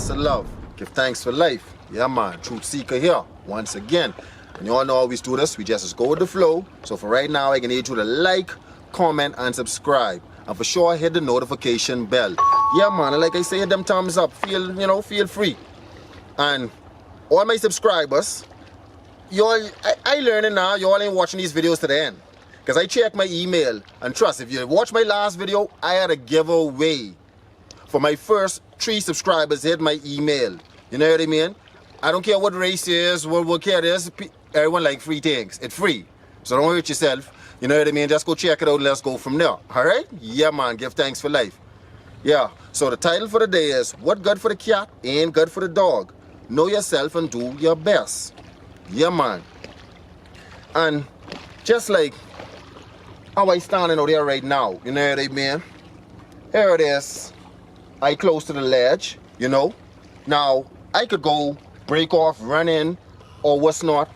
Master Love. Give thanks for life. Yeah, man. Truth Seeker here once again. And you all know how we do this. We just go with the flow. So for right now, I can need you to like, comment, and subscribe. And for sure, hit the notification bell. Yeah, man. And like I say, hit them thumbs up. Feel free. And all my subscribers, I learning now. You all ain't watching these videos to the end. Because I check my email. And trust, if you watch my last video, I had a giveaway. For my first 3 subscribers, hit my email. You know what I mean? I don't care what race it is, what care it is. Everyone like free things. It's free. So don't hurt yourself. You know what I mean? Just go check it out and let's go from there. Alright? Yeah, man. Give thanks for life. Yeah. So the title for the day is, what good for the cat ain't good for the dog. Know yourself and do your best. Yeah, man. And just like how I standing out here right now. You know what I mean? Here it is. I close to the ledge, you know. Now, I could go break off running or what's not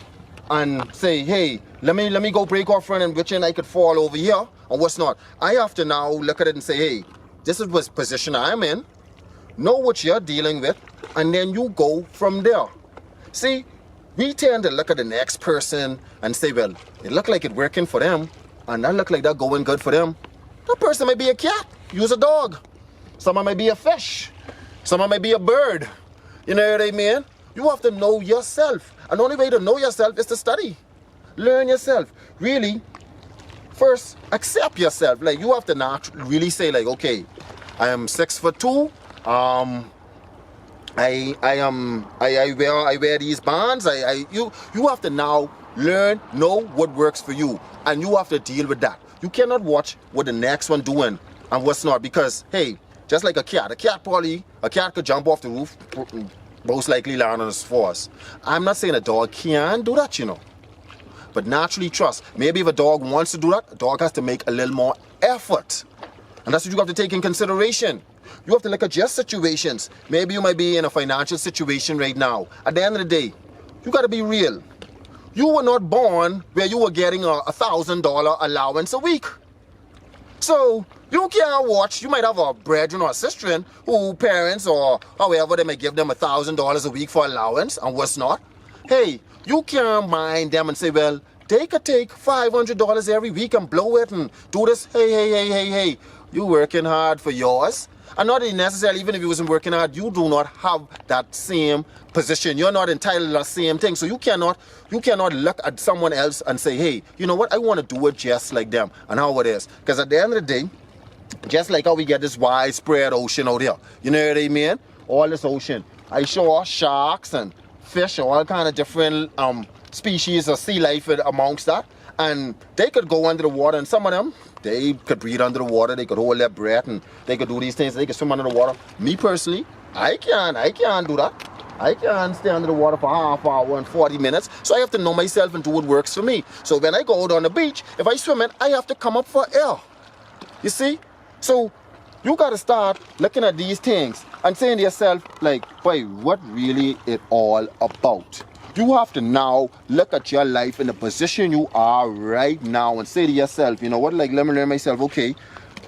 and say, hey, let me go break off running, which end I could fall over here or what's not. I have to now look at it and say, hey, this is what position I'm in. Know what you're dealing with, and then you go from there. See, we tend to look at the next person and say, well, it look like it working for them, and that look like that going good for them. That person may be a cat, use a dog. Someone might be a fish. Someone might be a bird. You know what I mean? You have to know yourself. And the only way to know yourself is to study. Learn yourself. Really, first, accept yourself. Like, you have to not really say, like, okay, I am 6'2". I wear these bands. You have to now learn, know what works for you. And you have to deal with that. You cannot watch what the next one doing and what's not, because, hey, just like a cat could jump off the roof, most likely land on his paws. I'm not saying a dog can't do that, you know. But naturally, trust, maybe if a dog wants to do that, a dog has to make a little more effort. And that's what you have to take in consideration. You have to look at your situations. Maybe you might be in a financial situation right now. At the end of the day, you got to be real. You were not born where you were getting a $1,000 allowance a week. So, you can't watch. You might have a brethren or a sister who parents or however they may give them $1,000 a week for allowance and what's not. Hey, you can't mind them and say, well, they could take $500 every week and blow it and do this. Hey. You working hard for yours. And not necessarily, even if you wasn't working hard, you do not have that same position. You're not entitled to the same thing. So you cannot look at someone else and say, hey, you know what? I want to do it just like them and how it is. Because at the end of the day, just like how we get this widespread ocean out here. You know what I mean? All this ocean. I saw sharks and fish, all kind of different species of sea life amongst that. And they could go under the water, and some of them, they could breathe under the water, they could hold their breath, and they could do these things, they could swim under the water. Me personally, I can't do that. I can't stay under the water for half hour and 40 minutes, so I have to know myself and do what works for me. So when I go out on the beach, if I swim in, I have to come up for air. You see? So you got to start looking at these things and saying to yourself, like, boy, what really it all about? You have to now look at your life in the position you are right now and say to yourself, you know what, like, let me learn myself, okay,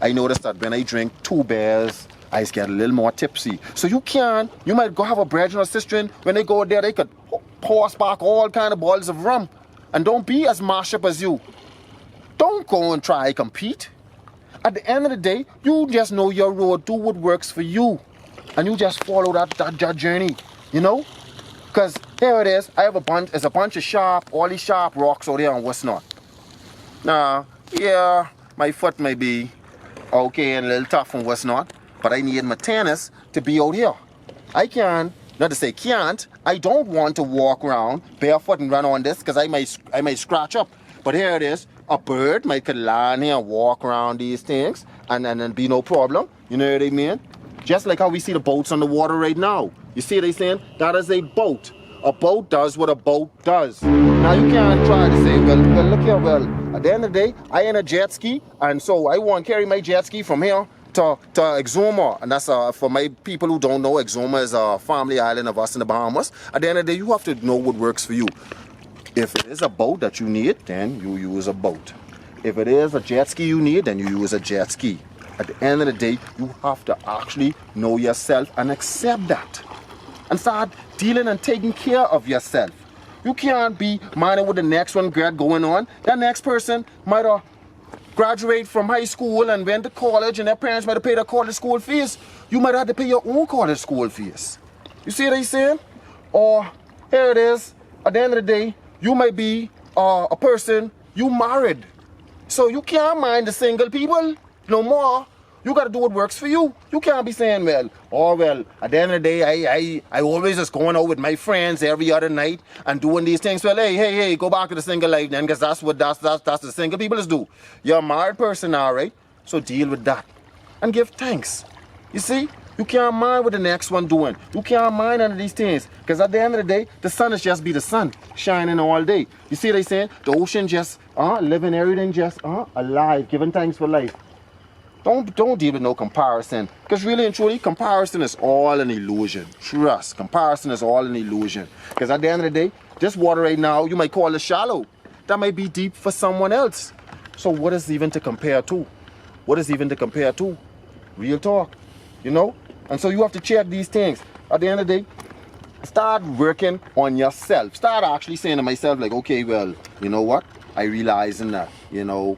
I noticed that when I drink 2 beers, I get a little more tipsy. So you might go have a brethren or sister, when they go there, they could pour back all kind of bottles of rum. And don't be as mashed up as you. Don't go and try compete. At the end of the day, you just know your road, do what works for you. And you just follow that journey, you know? Because here it is, there's a bunch of all these sharp rocks out there and what's not. Now, yeah, my foot may be okay and a little tough and what's not, but I need my tennis to be out here. I can't, not to say can't, I don't want to walk around barefoot and run on this because I might scratch up. But here it is, a bird might land here and walk around these things and be no problem. You know what I mean? Just like how we see the boats on the water right now. You see what I'm saying? That is a boat. A boat does what a boat does. Now you can't try to say, well, look here, at the end of the day, I in a jet ski, and so I want to carry my jet ski from here to Exuma. And that's for my people who don't know, Exuma is a family island of us in the Bahamas. At the end of the day, you have to know what works for you. If it is a boat that you need, then you use a boat. If it is a jet ski you need, then you use a jet ski. At the end of the day, you have to actually know yourself and accept that. and start dealing and taking care of yourself. You can't be minding what the next one got going on. That next person might have graduated from high school and went to college, and their parents might have paid their college school fees. You might have to pay your own college school fees. You see what I'm saying? Or here it is, at the end of the day, you might be a person, you married. So you can't mind the single people no more. You gotta do what works for you. You can't be saying, well, oh well, at the end of the day, I always just going out with my friends every other night and doing these things. Well, hey, go back to the single life then, because that's what that's the single people is do. You're a married person now, right? So deal with that and give thanks. You see? You can't mind what the next one doing. You can't mind none of these things. Because at the end of the day, the sun is just be the sun, shining all day. You see what they saying? The ocean just living everything just alive, giving thanks for life. Don't deal with no comparison. Because really and truly, comparison is all an illusion. Trust, comparison is all an illusion. Because at the end of the day, this water right now, you might call it shallow. That might be deep for someone else. So what is even to compare to? What is even to compare to? Real talk, you know? And so you have to check these things. At the end of the day, start working on yourself. Start actually saying to myself, like, okay, well, you know what? I realizing that, you know,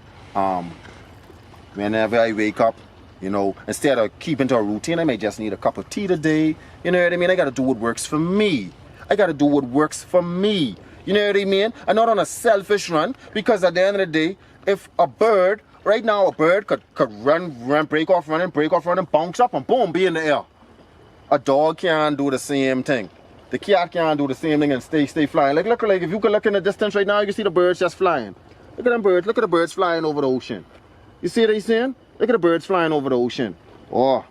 whenever I wake up, you know, instead of keeping to a routine, I may just need a cup of tea today. You know what I mean? I got to do what works for me. I got to do what works for me. You know what I mean? And not on a selfish run, because at the end of the day, if a bird, right now a bird could run, break off running, bounce up and boom, be in the air. A dog can't do the same thing. The cat can't do the same thing and stay flying. Like, look, like if you could look in the distance right now, you can see the birds just flying. Look at them birds. Look at the birds flying over the ocean. You see what I'm saying? Look at the birds flying over the ocean. Oh,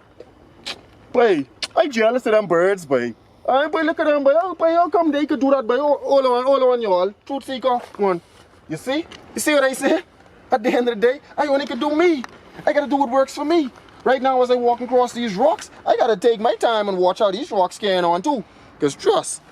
boy, I'm jealous of them birds, boy. Boy, look at them, boy. Oh, boy, how come they could do that, boy? Hold on, y'all. Truth seeker, come on. You see? You see what I say? At the end of the day, I only can do me. I gotta do what works for me. Right now, as I walk across these rocks, I gotta take my time and watch how these rocks carrying on too. Cause trust,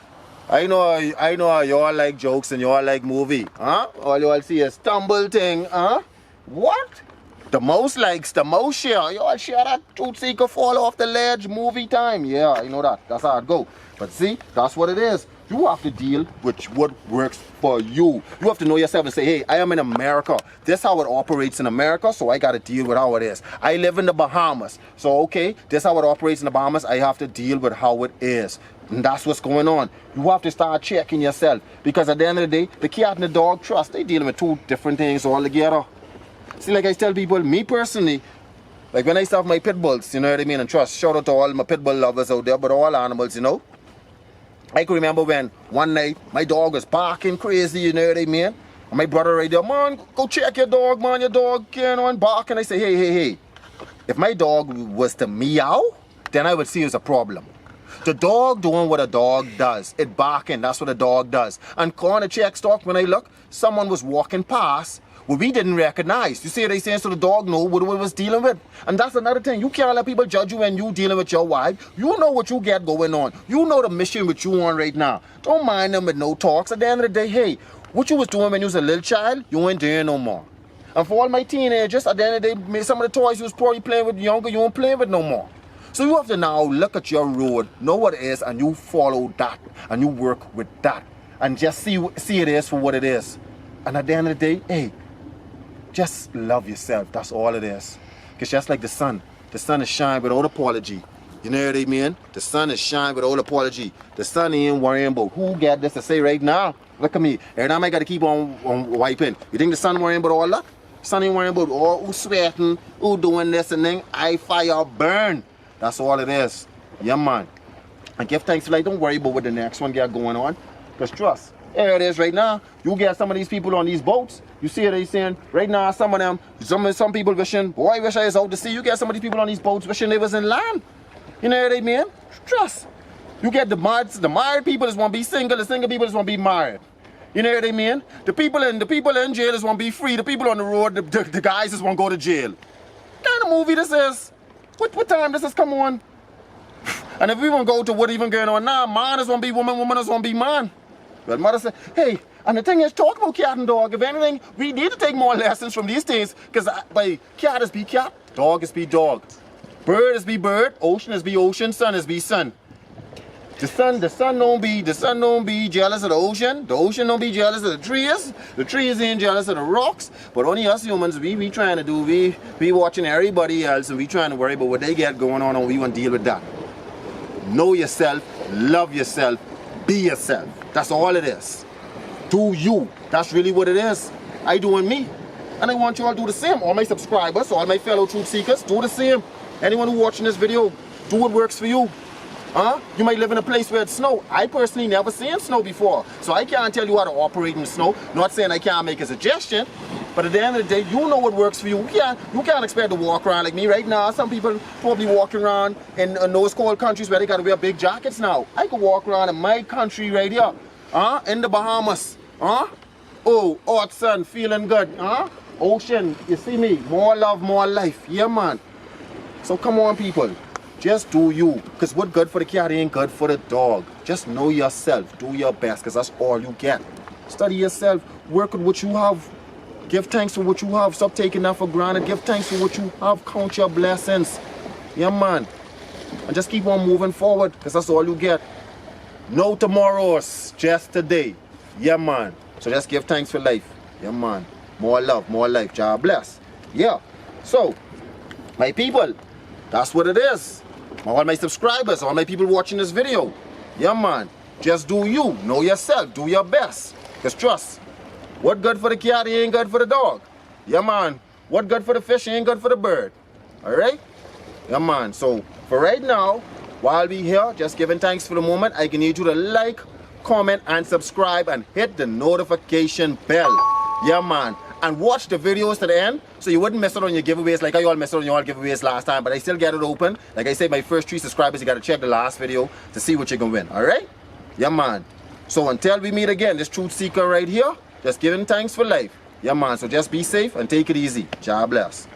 I know y'all like jokes and y'all like movie, huh? All y'all see is stumble thing, huh? What? The most likes, the most share. Y'all share that truth seeker fall off the ledge movie time. Yeah, I know that. That's how it go. But see, that's what it is. You have to deal with what works for you. You have to know yourself and say, hey, I am in America. This is how it operates in America, so I got to deal with how it is. I live in the Bahamas. So, okay, this is how it operates in the Bahamas. I have to deal with how it is. And that's what's going on. You have to start checking yourself. Because at the end of the day, the cat and the dog, trust, they dealing with two different things altogether. See, like I tell people, me personally, like when I used to have my pit bulls, you know what I mean? And trust, shout out to all my pit bull lovers out there, but all animals, you know? I can remember when one night my dog was barking crazy, you know what I mean? And my brother right there, man, go check your dog, man, your dog carrying on barking. I say, hey. If my dog was to meow, then I would see it as a problem. The dog doing what a dog does. It barking, that's what a dog does. And corner check stock, when I look, someone was walking past what we didn't recognize. You see what they saying? So the dog know what it was dealing with. And that's another thing. You can't let people judge you when you dealing with your wife. You know what you get going on. You know the mission which you on right now. Don't mind them with no talks. At the end of the day, hey, what you was doing when you was a little child, you ain't doing no more. And for all my teenagers, at the end of the day, some of the toys you was probably playing with younger, you ain't playing with no more. So you have to now look at your road, know what it is, and you follow that. And you work with that. And just see it is for what it is. And at the end of the day, hey, just love yourself. That's all it is. Because just like the sun is shine without apology. You know what I mean? The sun is shine without apology. The sun ain't worrying about who got this to say right now. Look at me. Every time I got to keep on wiping. You think the sun worrying about all that? The sun ain't worrying about who sweating, who doing this and then I fire burn. That's all it is. Yeah, man. And give thanks for like, don't worry about what the next one got going on. Because trust, here it is right now. You get some of these people on these boats. You see what they saying? Right now, some of them, some people wishing, boy, I wish I was out to sea. You get some of these people on these boats wishing they was in land. You know what I mean? Trust. You get the married people just want to be single, the single people just want to be married. You know what I mean? The people in jail just want to be free. The people on the road, the guys just want to go to jail. What kind of movie this is? What time does this come on? And if we want to go to what even going on now, man just want to be woman, woman just want to be man. Well, mother said, hey, and the thing is, talk about cat and dog. If anything, we need to take more lessons from these things. Because by cat is be cat, dog is be dog. Bird is be bird, ocean is be ocean, sun is be sun. The sun don't be jealous of the ocean don't be jealous of the trees ain't jealous of the rocks, but only us humans, we trying to do, we watching everybody else and we trying to worry about what they get going on and we want to deal with that. Know yourself, love yourself, be yourself. That's all it is. Do you. That's really what it is. I doing me. And I want you all to do the same. All my subscribers, all my fellow truth seekers, do the same. Anyone who watching this video, do what works for you. You might live in a place where it's snow. I personally never seen snow before, so I can't tell you how to operate in the snow. Not saying I can't make a suggestion, but at the end of the day, you know what works for you. You can't expect to walk around like me right now. Some people probably walking around in those cold countries where they got to wear big jackets now. I could walk around in my country right here, in the Bahamas, oh, hot sun, feeling good, ocean, you see me, more love, more life, yeah man. So come on people. Just do you, because what good for the cat ain't good for the dog. Just know yourself, do your best, because that's all you get. Study yourself, work with what you have, give thanks for what you have, stop taking that for granted, give thanks for what you have, count your blessings. Yeah man, and just keep on moving forward, because that's all you get. No tomorrows, just today. Yeah man, so just give thanks for life. Yeah man, more love, more life, God bless. Yeah, so, my people, that's what it is. All my subscribers, all my people watching this video. Yeah man, just do you, know yourself, do your best. Because trust, what good for the cat ain't good for the dog. Yeah man, what good for the fish ain't good for the bird. Alright? Yeah man, so for right now, while we here, just giving thanks for the moment, I can need you to like, comment and subscribe and hit the notification bell. Yeah man. And watch the videos to the end so you wouldn't miss it on your giveaways like I all missed it on your giveaways last time, but I still get it open. Like I said, my first 3 subscribers, you got to check the last video to see what you can win. Alright? Yeah man. So until we meet again, this truth seeker right here, just giving thanks for life. Yeah man, so just be safe and take it easy. God bless.